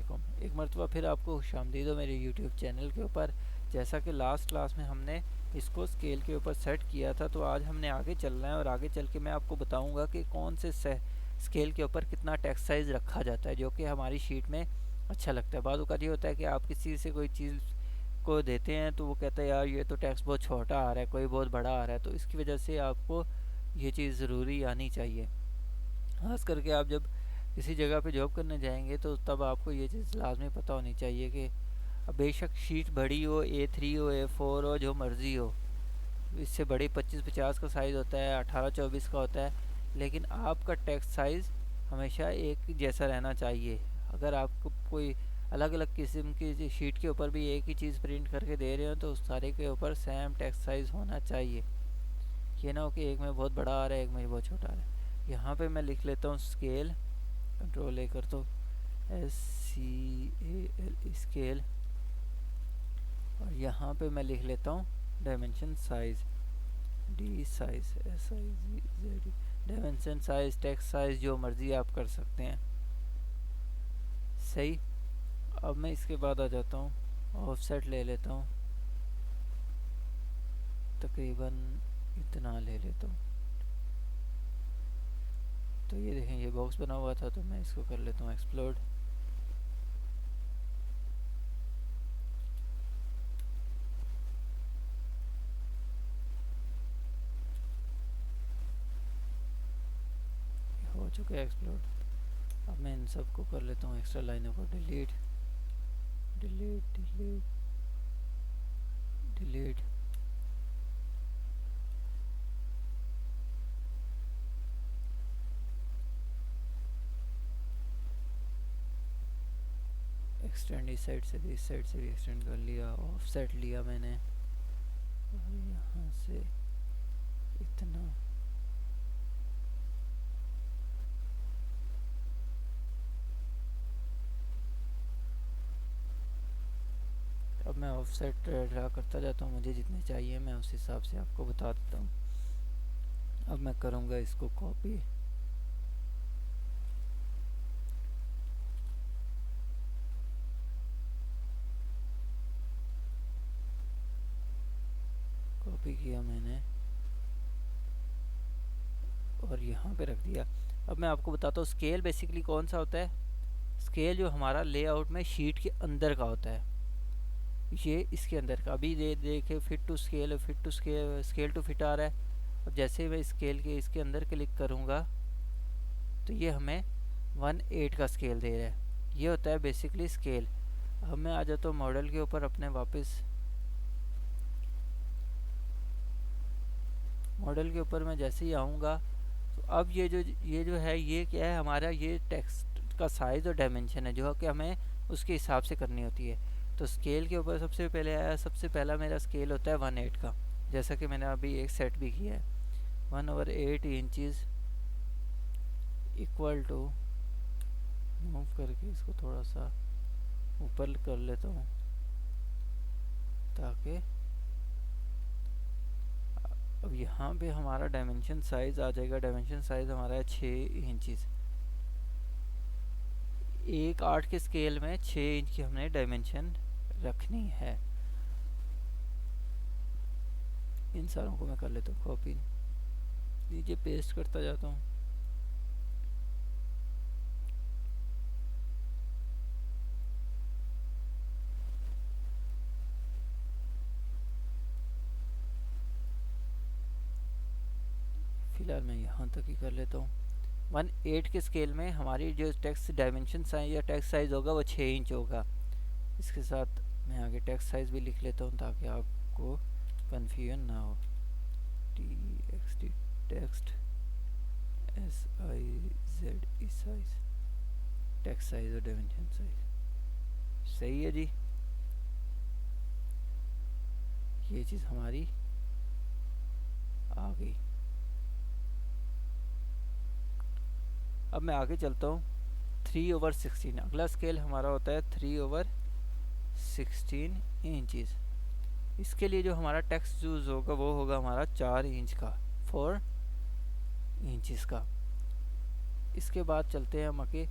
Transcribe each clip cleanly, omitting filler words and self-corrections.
वालेकुम। एक मरतबा फिर आपको खुशामदीद हो मेरे यूट्यूब चैनल के ऊपर। जैसा कि लास्ट क्लास में हमने इसको स्केल के ऊपर सेट किया था, तो आज हमने आगे चलना है और आगे चल के मैं आपको बताऊंगा कि कौन से स्केल के ऊपर कितना टेक्स्ट साइज़ रखा जाता है, जो कि हमारी शीट में अच्छा लगता है। बाद वक़्त ये होता है कि आप किसी से कोई चीज़ को देते हैं तो वो कहता है यार ये तो टेक्स्ट बहुत छोटा आ रहा है, कोई बहुत बड़ा आ रहा है, तो इसकी वजह से आपको ये चीज़ ज़रूरी आनी चाहिए। खास करके आप जब किसी जगह पे जॉब करने जाएंगे तो तब आपको ये चीज़ लाजमी पता होनी चाहिए कि अब बेशक शीट बड़ी हो, A3 हो, A4 हो, जो मर्ज़ी हो, इससे बड़ी 25-50 का साइज़ होता है, 18-24 का होता है, लेकिन आपका टेक्स्ट साइज़ हमेशा एक जैसा रहना चाहिए। अगर आपको कोई अलग अलग किस्म की शीट के ऊपर भी एक ही चीज़ प्रिंट करके दे रहे हो तो उस सारे के ऊपर सेम टेक्स्ट साइज़ होना चाहिए। ये ना हो कि एक में बहुत बड़ा आ रहा है, एक में बहुत छोटा आ रहा है। यहाँ पे मैं लिख लेता हूँ स्केल, कंट्रोल A कर तो SCAL स्केल, और यहाँ पे मैं लिख लेता हूँ dimension size, D size, SIZ, dimension size, text size जो मर्ज़ी आप कर सकते हैं। सही। अब मैं इसके बाद आ जाता हूँ, ऑफसेट ले लेता हूँ, तकरीबन इतना ले लेता हूँ। तो ये देखें ये बॉक्स बना हुआ था, तो मैं इसको कर लेता हूँ एक्सप्लोड। हो चुका है एक्सप्लोड। अब मैं इन सबको कर लेता हूँ एक्स्ट्रा लाइनों को delete delete delete delete. Extend इस साइड से भी, इस साइड से भी एक्सटेंड कर लिया, ऑफसेट लिया मैंने, और यहाँ से इतना। अब मैं ऑफसेट ड्रा करता जाता हूँ, मुझे जितने चाहिए मैं उस हिसाब से आपको बता देता हूँ। अब मैं करूँगा इसको कॉपी, कॉपी किया मैंने और यहाँ पे रख दिया। अब मैं आपको बताता हूँ स्केल बेसिकली कौन सा होता है। स्केल जो हमारा लेआउट में शीट के अंदर का होता है, ये इसके अंदर का। अभी देखे fit to scale, fit to scale, scale to fit आ रहा है। अब जैसे मैं स्केल के इसके अंदर क्लिक करूँगा तो ये हमें 1/8 का स्केल दे रहा है। ये होता है बेसिकली स्केल। अब मैं आ जाता हूँ मॉडल के ऊपर अपने वापस। मॉडल के ऊपर मैं जैसे ही आऊँगा तो अब ये जो है ये क्या है हमारा, ये टेक्स्ट का साइज़ और डायमेंशन है जो कि हमें उसके हिसाब से करनी होती है। तो स्केल के ऊपर सबसे पहले आया, सबसे पहला मेरा स्केल होता है 1/8 का, जैसा कि मैंने अभी एक सेट भी किया है। 1/8 इंचज़ इक्वल टू, मूव करके इसको थोड़ा सा ऊपर कर लेता हूँ ताकि अब यहाँ पे हमारा डायमेंशन साइज़ आ जाएगा। डायमेंशन साइज़ हमारा है 6 इंचज़। 1/8 के स्केल में 6 इंच की हमने डायमेंशन रखनी है। इन सारों को मैं कर लेता हूँ कॉपी, नीचे पेस्ट करता जाता हूँ। फिलहाल मैं यहाँ तक ही कर लेता हूँ। 1/8 के स्केल में हमारी जो टेक्स्ट डायमेंशन साइज या टेक्स्ट साइज़ होगा वो 6 इंच होगा। इसके साथ मैं आगे टेक्स्ट साइज़ भी लिख लेता हूँ ताकि आपको कन्फ्यूजन ना हो। TXT text SIZ size, text size और डायमेंशन साइज। सही है जी, ये चीज़ हमारी आ गई। अब मैं आगे चलता हूँ 3/16। अगला स्केल हमारा होता है 3/16 इंचज़। इसके लिए जो हमारा टेक्स्ट यूज़ होगा वो होगा हमारा 4 इंच का, 4 इंचज़ का। इसके बाद चलते हैं हम आगे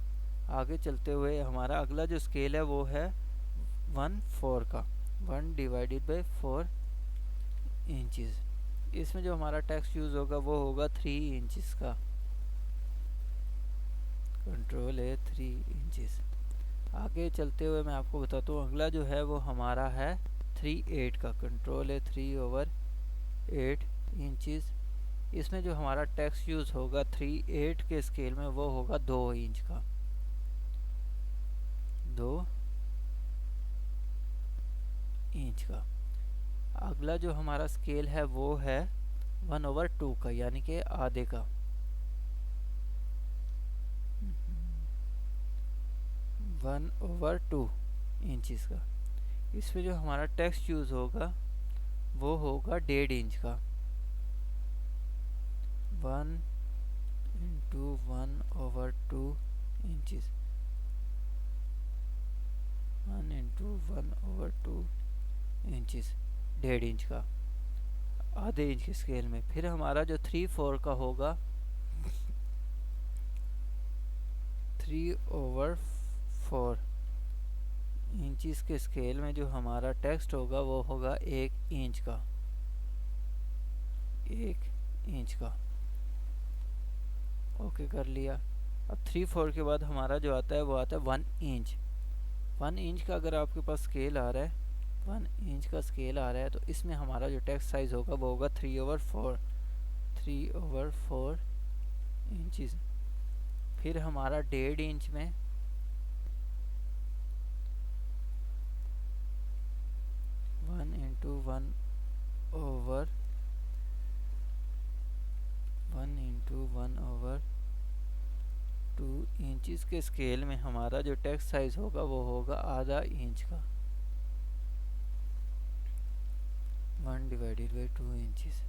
आगे चलते हुए हमारा अगला जो स्केल है वो है 1/4 का, 1/4 इंचज़। इसमें जो हमारा टेक्स्ट यूज़ होगा वो होगा 3 इंचज़ का। कंट्रोल है 3 इंचज़। आगे चलते हुए मैं आपको बताता हूँ अगला जो है वो हमारा है 3/8 का। कंट्रोल है 3/8 इंचज़। इसमें जो हमारा टेक्स्ट यूज़ होगा 3/8 के स्केल में वो होगा 2 इंच का, 2 इंच का। अगला जो हमारा स्केल है वो है 1/2 का, यानी कि आधे का, 1/2 इंचज़ का। इसमें जो हमारा टेक्स्ट यूज़ होगा वो होगा 1.5 इंच का, 1 into 1/2 inches, 1 into 1/2 inches, 1.5 inch का, आधे इंच के स्केल में। फिर हमारा जो 3/4 का होगा 3/4 इंचज़ के स्केल में जो हमारा टेक्स्ट होगा वो होगा 1 इंच का, 1 इंच का। ओके कर लिया। अब 3/4 के बाद हमारा जो आता है वो आता है 1 इंच। 1 इंच का अगर आपके पास स्केल आ रहा है, 1 इंच का स्केल आ रहा है, तो इसमें हमारा जो टेक्स्ट साइज़ होगा वो होगा 3/4 इंचज़। फिर हमारा 1.5 इंच में 1 इंटू 1/2 इंचज़ के स्केल में हमारा जो टेक्स्ट साइज़ होगा वो होगा आधा इंच का, 1/2 इंचज़।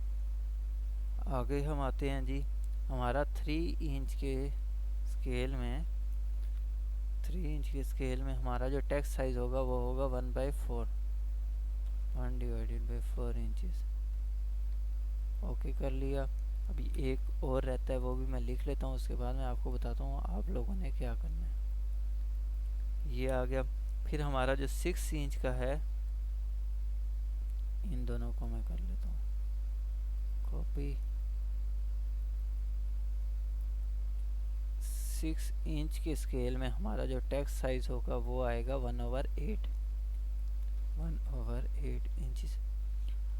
आगे हम आते हैं जी हमारा 3 इंच के स्केल में, 3 इंच के स्केल में हमारा जो टेक्स्ट साइज़ होगा वो होगा 1/4 इंचज़। ओके कर लिया। अभी एक और रहता है वो भी मैं लिख लेता हूँ, उसके बाद मैं आपको बताता हूँ आप लोगों ने क्या करना है। ये आ गया। फिर हमारा जो 6 इंच का है, इन दोनों को मैं कर लेता हूँ कॉपी। 6 इंच के स्केल में हमारा जो टेक्स्ट साइज़ होगा वो आएगा 1/8 इंचज़।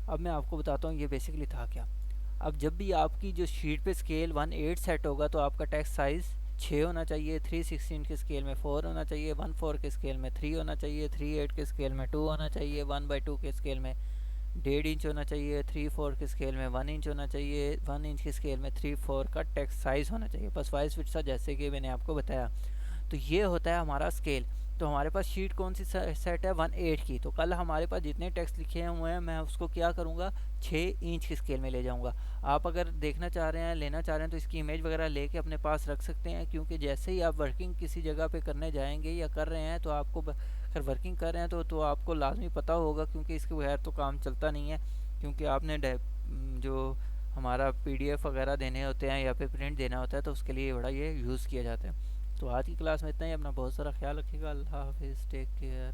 अब मैं आपको बताता हूँ ये बेसिकली था क्या। अब जब भी आपकी जो शीट पे स्केल 1/8 सेट होगा तो आपका टेक्स्ट साइज़ 6 होना चाहिए, 3/16 के स्केल में 4 होना चाहिए, 1/4 के स्केल में 3 होना चाहिए, 3/8 के स्केल में 2 होना चाहिए, 1/2 के स्केल में 1.5 इंच होना चाहिए, 3/4 के स्केल में 1 इंच होना चाहिए, 1 इंच के स्केल में 3/4 का टेक्स्ट साइज़ होना चाहिए। बस वाइस विर्सा जैसे कि मैंने आपको बताया। तो ये होता है हमारा स्केल। तो हमारे पास शीट कौन सी सेट है 1/8 की। तो कल हमारे पास जितने टेक्स्ट लिखे हुए हैं मैं उसको क्या करूँगा 6 इंच के स्केल में ले जाऊँगा। आप अगर देखना चाह रहे हैं, लेना चाह रहे हैं तो इसकी इमेज वगैरह लेके अपने पास रख सकते हैं, क्योंकि जैसे ही आप वर्किंग किसी जगह पे करने जाएंगे या कर रहे हैं तो आपको अगर वर्किंग कर रहे हैं तो आपको लाजमी पता होगा, क्योंकि इसके बगैर तो काम चलता नहीं है। क्योंकि आपने जो हमारा PDF वगैरह देने होते हैं या फिर प्रिंट देना होता है तो उसके लिए बड़ा ये यूज़ किया जाता है। तो आज की क्लास में इतना ही। अपना बहुत सारा ख्याल रखिएगा। अल्लाह हाफिज़, टेक केयर।